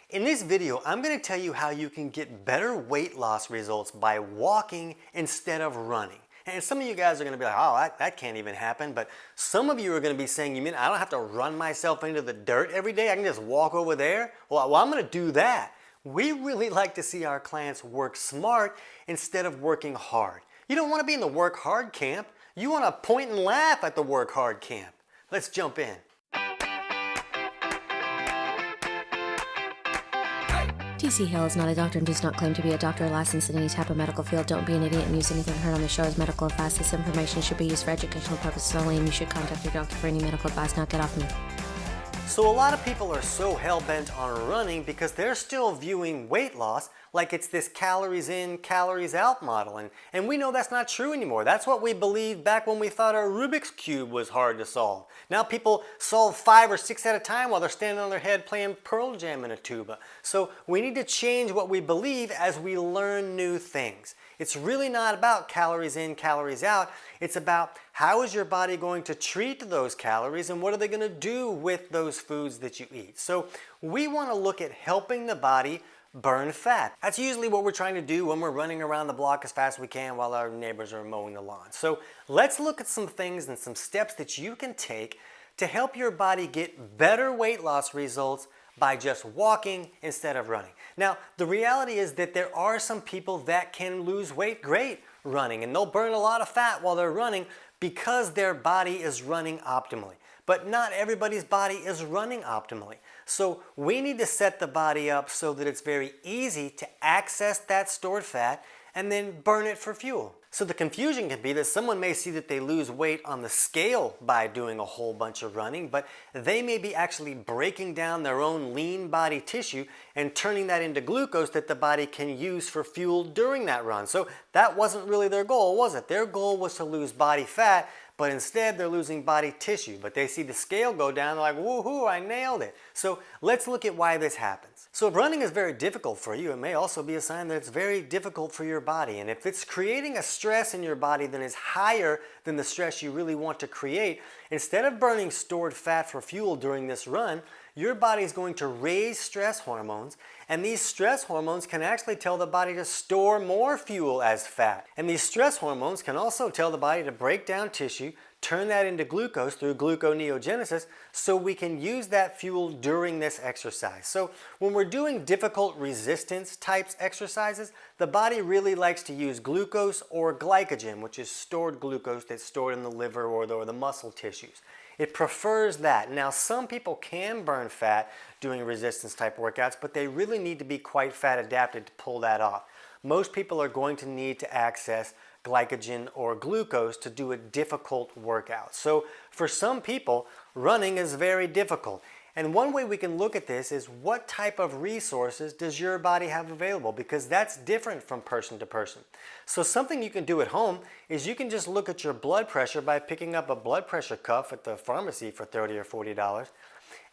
In this video, I'm going to tell you how you can get better weight loss results by walking instead of running. And some of you guys are going to be like, oh, that can't even happen. But some of you are going to be saying, you mean I don't have to run myself into the dirt every day? I can just walk over there? Well, I'm going to do that. We really like to see our clients work smart instead of working hard. You don't want to be in the work hard camp. You want to point and laugh at the work hard camp. Let's jump in. TC Hale is not a doctor and does not claim to be a doctor licensed in any type of medical field. Don't be an idiot and use anything heard on the show as medical advice. This information should be used for educational purposes only, and you should contact your doctor for any medical advice. Now get off me. So a lot of people are so hell-bent on running because they're still viewing weight loss like it's this calories in, calories out model. And we know that's not true anymore. That's what we believed back when we thought our Rubik's Cube was hard to solve. Now people solve 5 or 6 at a time while they're standing on their head playing Pearl Jam in a tuba. So we need to change what we believe as we learn new things. It's really not about calories in, calories out. It's about how is your body going to treat those calories and what are they going to do with those foods that you eat. So we want to look at helping the body burn fat. That's usually what we're trying to do when we're running around the block as fast as we can while our neighbors are mowing the lawn. So let's look at some things and some steps that you can take to help your body get better weight loss results by just walking instead of running. Now, the reality is that there are some people that can lose weight great running, and they'll burn a lot of fat while they're running because their body is running optimally. But not everybody's body is running optimally. So we need to set the body up so that it's very easy to access that stored fat and then burn it for fuel. So the confusion can be that someone may see that they lose weight on the scale by doing a whole bunch of running, but they may be actually breaking down their own lean body tissue and turning that into glucose that the body can use for fuel during that run. So that wasn't really their goal, was it? Their goal was to lose body fat, but instead they're losing body tissue. But they see the scale go down, they're like, woohoo, I nailed it. So let's look at why this happens. So if running is very difficult for you, it may also be a sign that it's very difficult for your body. And if it's creating a stress in your body that is higher than the stress you really want to create, instead of burning stored fat for fuel during this run, your body is going to raise stress hormones, and these stress hormones can actually tell the body to store more fuel as fat. And these stress hormones can also tell the body to break down tissue, turn that into glucose through gluconeogenesis so we can use that fuel during this exercise. So when we're doing difficult resistance types exercises, the body really likes to use glucose or glycogen, which is stored glucose that's stored in the liver or the muscle tissues. It prefers that. Now, some people can burn fat doing resistance type workouts, but they really need to be quite fat adapted to pull that off. Most people are going to need to access glycogen or glucose to do a difficult workout. So for some people, running is very difficult. And one way we can look at this is what type of resources does your body have available, because that's different from person to person. So something you can do at home is you can just look at your blood pressure by picking up a blood pressure cuff at the pharmacy for $30 or $40.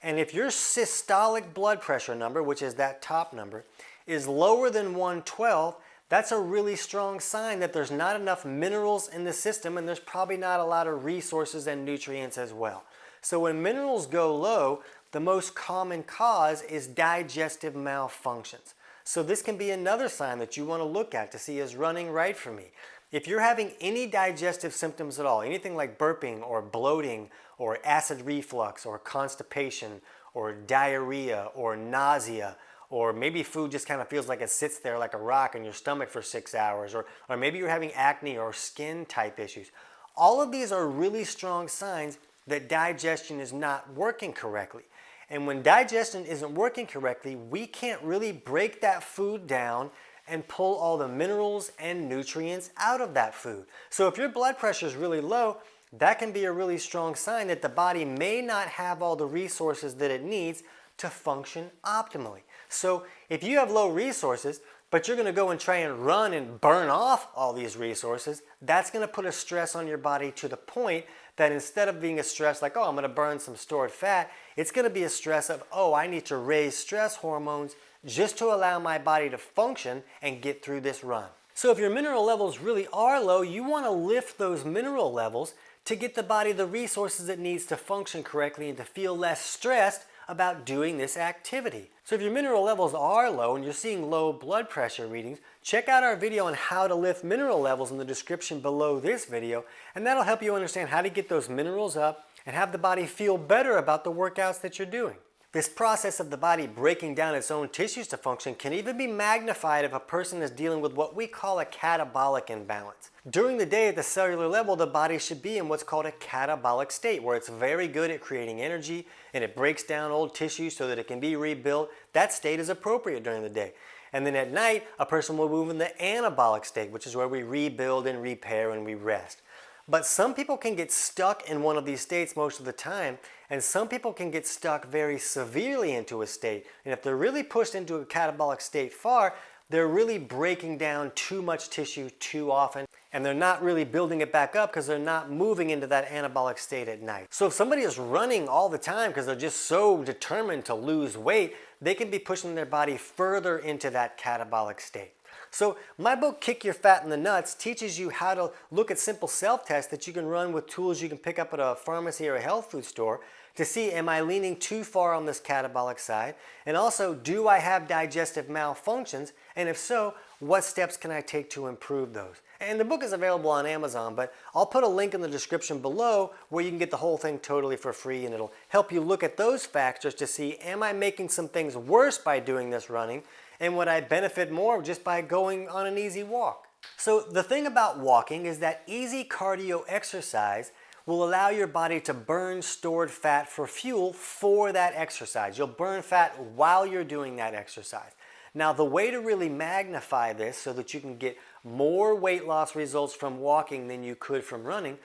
And if your systolic blood pressure number, which is that top number, is lower than 112, that's a really strong sign that there's not enough minerals in the system and there's probably not a lot of resources and nutrients as well. So when minerals go low, the most common cause is digestive malfunctions. So this can be another sign that you want to look at to see, is running right for me? If you're having any digestive symptoms at all, anything like burping or bloating or acid reflux or constipation or diarrhea or nausea, or maybe food just kind of feels like it sits there like a rock in your stomach for 6 hours, or maybe you're having acne or skin type issues. All of these are really strong signs that digestion is not working correctly. And when digestion isn't working correctly, we can't really break that food down and pull all the minerals and nutrients out of that food. So if your blood pressure is really low, that can be a really strong sign that the body may not have all the resources that it needs to function optimally. So if you have low resources, but you're going to go and try and run and burn off all these resources, that's going to put a stress on your body to the point that instead of being a stress like, oh, I'm going to burn some stored fat, it's going to be a stress of, oh, I need to raise stress hormones just to allow my body to function and get through this run. So if your mineral levels really are low, you want to lift those mineral levels to get the body the resources it needs to function correctly and to feel less stressed about doing this activity. So if your mineral levels are low and you're seeing low blood pressure readings, check out our video on how to lift mineral levels in the description below this video, and that'll help you understand how to get those minerals up and have the body feel better about the workouts that you're doing. This process of the body breaking down its own tissues to function can even be magnified if a person is dealing with what we call a catabolic imbalance. During the day at the cellular level, the body should be in what's called a catabolic state, where it's very good at creating energy and it breaks down old tissue so that it can be rebuilt. That state is appropriate during the day. And then at night, a person will move in the anabolic state, which is where we rebuild and repair and we rest. But some people can get stuck in one of these states most of the time, and some people can get stuck very severely into a state. And if they're really pushed into a catabolic state far, they're really breaking down too much tissue too often, and they're not really building it back up because they're not moving into that anabolic state at night. So if somebody is running all the time because they're just so determined to lose weight, they can be pushing their body further into that catabolic state. So my book, Kick Your Fat in the Nuts, teaches you how to look at simple self-tests that you can run with tools you can pick up at a pharmacy or a health food store to see, am I leaning too far on this catabolic side? And also, do I have digestive malfunctions? And if so, what steps can I take to improve those? And the book is available on Amazon, but I'll put a link in the description below where you can get the whole thing totally for free, and it'll help you look at those factors to see, am I making some things worse by doing this running? And would I benefit more just by going on an easy walk? So the thing about walking is that easy cardio exercise will allow your body to burn stored fat for fuel for that exercise. You'll burn fat while you're doing that exercise. Now, the way to really magnify this so that you can get more weight loss results from walking than you could from running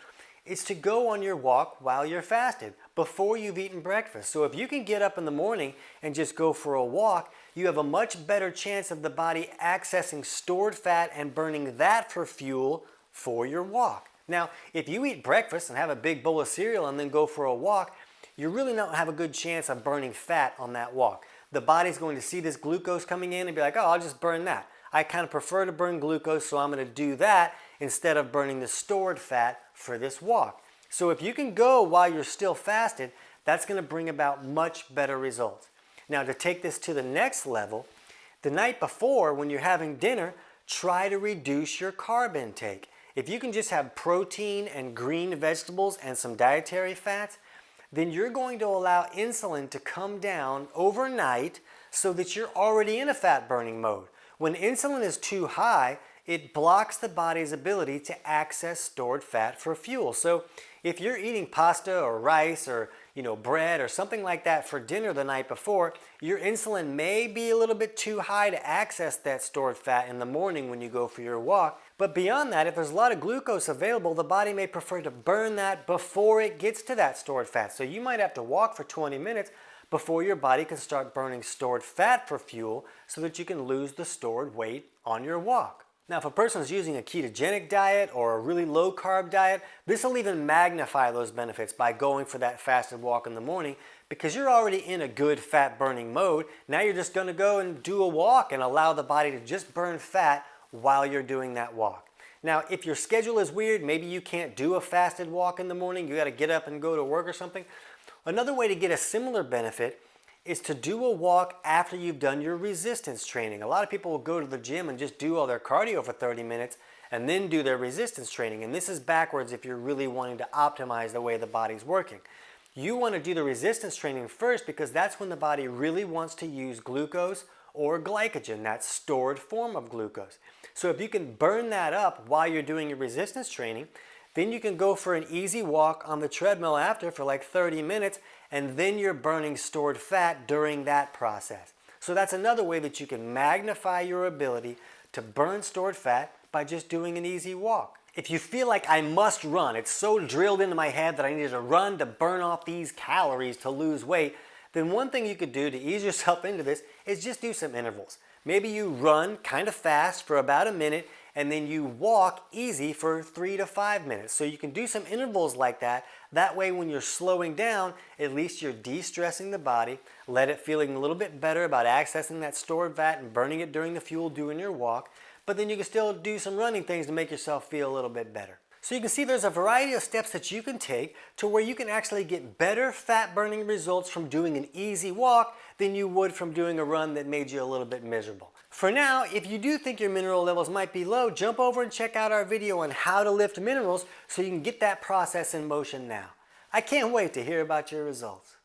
is to go on your walk while you're fasted, before you've eaten breakfast. So if you can get up in the morning and just go for a walk, you have a much better chance of the body accessing stored fat and burning that for fuel for your walk. Now, if you eat breakfast and have a big bowl of cereal and then go for a walk, you really don't have a good chance of burning fat on that walk. The body's going to see this glucose coming in and be like, oh, I'll just burn that. I kind of prefer to burn glucose, so I'm going to do that instead of burning the stored fat for this walk. So if you can go while you're still fasted, that's going to bring about much better results. Now, to take this to the next level, the night before when you're having dinner, try to reduce your carb intake. If you can just have protein and green vegetables and some dietary fats, then you're going to allow insulin to come down overnight so that you're already in a fat burning mode. When insulin is too high, it blocks the body's ability to access stored fat for fuel. So if you're eating pasta or rice or bread or something like that for dinner the night before, your insulin may be a little bit too high to access that stored fat in the morning when you go for your walk. But beyond that, if there's a lot of glucose available, the body may prefer to burn that before it gets to that stored fat. So you might have to walk for 20 minutes before your body can start burning stored fat for fuel so that you can lose the stored weight on your walk. Now, if a person is using a ketogenic diet or a really low carb diet, this will even magnify those benefits by going for that fasted walk in the morning, because you're already in a good fat burning mode. Now you're just going to go and do a walk and allow the body to just burn fat while you're doing that walk. Now, if your schedule is weird, maybe you can't do a fasted walk in the morning, you got to get up and go to work or something. Another way to get a similar benefit is to do a walk after you've done your resistance training. A lot of people will go to the gym and just do all their cardio for 30 minutes and then do their resistance training. And this is backwards if you're really wanting to optimize the way the body's working. You want to do the resistance training first because that's when the body really wants to use glucose or glycogen, that stored form of glucose. So if you can burn that up while you're doing your resistance training, then you can go for an easy walk on the treadmill after for like 30 minutes, and then you're burning stored fat during that process. So that's another way that you can magnify your ability to burn stored fat by just doing an easy walk. If you feel like I must run, it's so drilled into my head that I need to run to burn off these calories to lose weight, then one thing you could do to ease yourself into this is just do some intervals. Maybe you run kind of fast for about a minute, and then you walk easy for 3 to 5 minutes. So you can do some intervals like that. That way when you're slowing down, at least you're de-stressing the body, let it feeling a little bit better about accessing that stored fat and burning it during the fuel doing your walk. But then you can still do some running things to make yourself feel a little bit better. So you can see there's a variety of steps that you can take to where you can actually get better fat burning results from doing an easy walk than you would from doing a run that made you a little bit miserable. For now, if you do think your mineral levels might be low, jump over and check out our video on how to lift minerals so you can get that process in motion now. I can't wait to hear about your results.